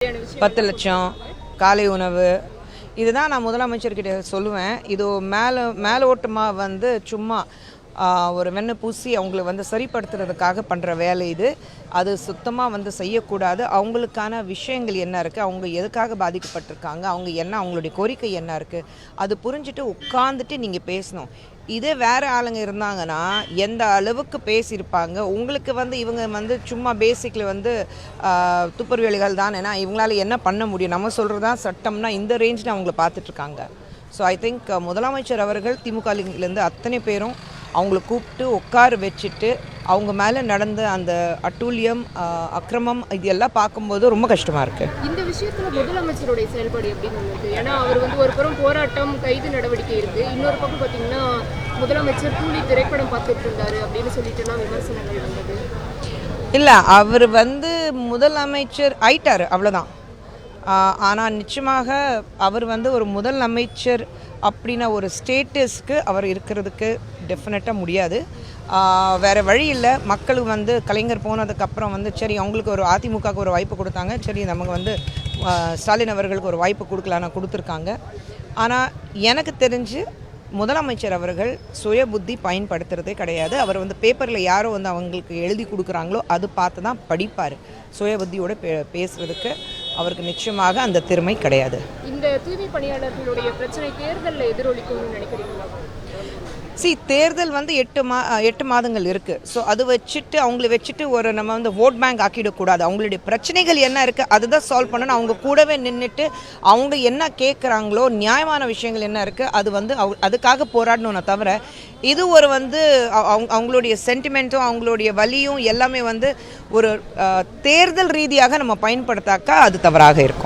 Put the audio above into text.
10 லட்சம் காலை உணவு இதுதான் நான் முதலமைச்சர்கிட்ட சொல்லுவேன். இது மேலோட்டமாக வந்து சும்மா ஒரு வெண்ணை பூசி அவங்கள வந்து சரிப்படுத்துறதுக்காக பண்ணுற வேலை இது. அது சுத்தமாக வந்து செய்யக்கூடாது. அவங்களுக்கான விஷயங்கள் என்ன இருக்குது, அவங்க எதுக்காக பாதிக்கப்பட்டிருக்காங்க, அவங்களுடைய கோரிக்கை என்ன இருக்குது, அது புரிஞ்சுட்டு உட்காந்துட்டு நீங்கள் பேசணும். இதே வேறு ஆளுங்க இருந்தாங்கன்னா எந்த அளவுக்கு பேசியிருப்பாங்க. உங்களுக்கு வந்து இவங்க வந்து சும்மா பேசிக்கில் வந்து துப்புரவாளிகள் தான், ஏன்னா இவங்களால என்ன பண்ண முடியும், நம்ம சொல்கிறது தான் சட்டம்னா இந்த ரேஞ்சில் அவங்கள பார்த்துட்ருக்காங்க. ஸோ ஐ திங்க் முதலமைச்சர் அவர்கள் திமுகலேருந்து அத்தனை பேரும் அவங்கள கூப்பிட்டு உட்கார வச்சுட்டு அவங்க மேலே நடந்த அந்த அட்டூழியம் அக்கிரமம் இது எல்லாம் பார்க்கும்போது ரொம்ப கஷ்டமாக இருக்குது. இந்த விஷயத்தில் முதலமைச்சருடைய செயல்பாடு எப்படின்னு இருக்குது? ஏன்னா அவர் வந்து ஒரு புறம் போராட்டம் கைது நடவடிக்கை இருக்குது, இன்னொரு பக்கம் பார்த்தீங்கன்னா முதலமைச்சர் கூலி திரைப்படம் பார்த்துட்டு இருந்தார் அப்படின்னு சொல்லிட்டுலாம் விமர்சனங்கள் வந்தது. இல்லை, அவர் வந்து முதலமைச்சர் ஆயிட்டார் அவ்வளோதான். ஆனால் நிச்சயமாக அவர் வந்து ஒரு முதலமைச்சர் அப்படின்னா ஒரு ஸ்டேட்டஸ்க்கு அவர் இருக்கிறதுக்கு டெஃபினட்டாக முடியாது. வேறு வழி இல்லை. மக்கள் வந்து கலைஞர் போனதுக்கப்புறம் வந்து சரி அவங்களுக்கு ஒரு அதிமுகவுக்கு ஒரு வாய்ப்பு கொடுத்தாங்க, சரி நமக்கு வந்து ஸ்டாலின் அவர்களுக்கு ஒரு வாய்ப்பு கொடுக்கலான்னு கொடுத்துருக்காங்க. ஆனால் எனக்கு தெரிஞ்சு முதலமைச்சர் அவர்கள் சுய புத்தி பயன்படுத்துகிறதே கிடையாது. அவர் வந்து பேப்பரில் யாரோ வந்து அவங்களுக்கு எழுதி கொடுக்குறாங்களோ அது பார்த்து தான் படிப்பார். சுய புத்தியோடு பேசுகிறதுக்கு அவருக்கு நிச்சயமாக அந்த திறமை கிடையாது. இந்த தூய்மை பணியாளர்களுடைய பிரச்சனை தேர்தலில் எதிரொலிக்கும்னு நினைக்கிறீங்களா? தேர்தல் வந்து 8 மாதங்கள் இருக்குது. ஸோ அது வச்சுட்டு அவங்கள வச்சுட்டு நம்ம வந்து ஓட் பேங்க் ஆக்கிடக்கூடாது. அவங்களுடைய பிரச்சனைகள் என்ன இருக்குது அதுதான் சால்வ் பண்ணணும். அவங்க கூடவே நின்றுட்டு அவங்க என்ன கேட்குறாங்களோ நியாயமான விஷயங்கள் என்ன இருக்குது அது வந்து அதுக்காக போராடணும்னு தவிர இது ஒரு வந்து அவங்களுடைய சென்டிமெண்ட்டும் அவங்களுடைய வலியும் எல்லாமே வந்து ஒரு தேர்தல் ரீதியாக நம்ம பயன்படுத்தாக்கா அது தவறாக இருக்கும்.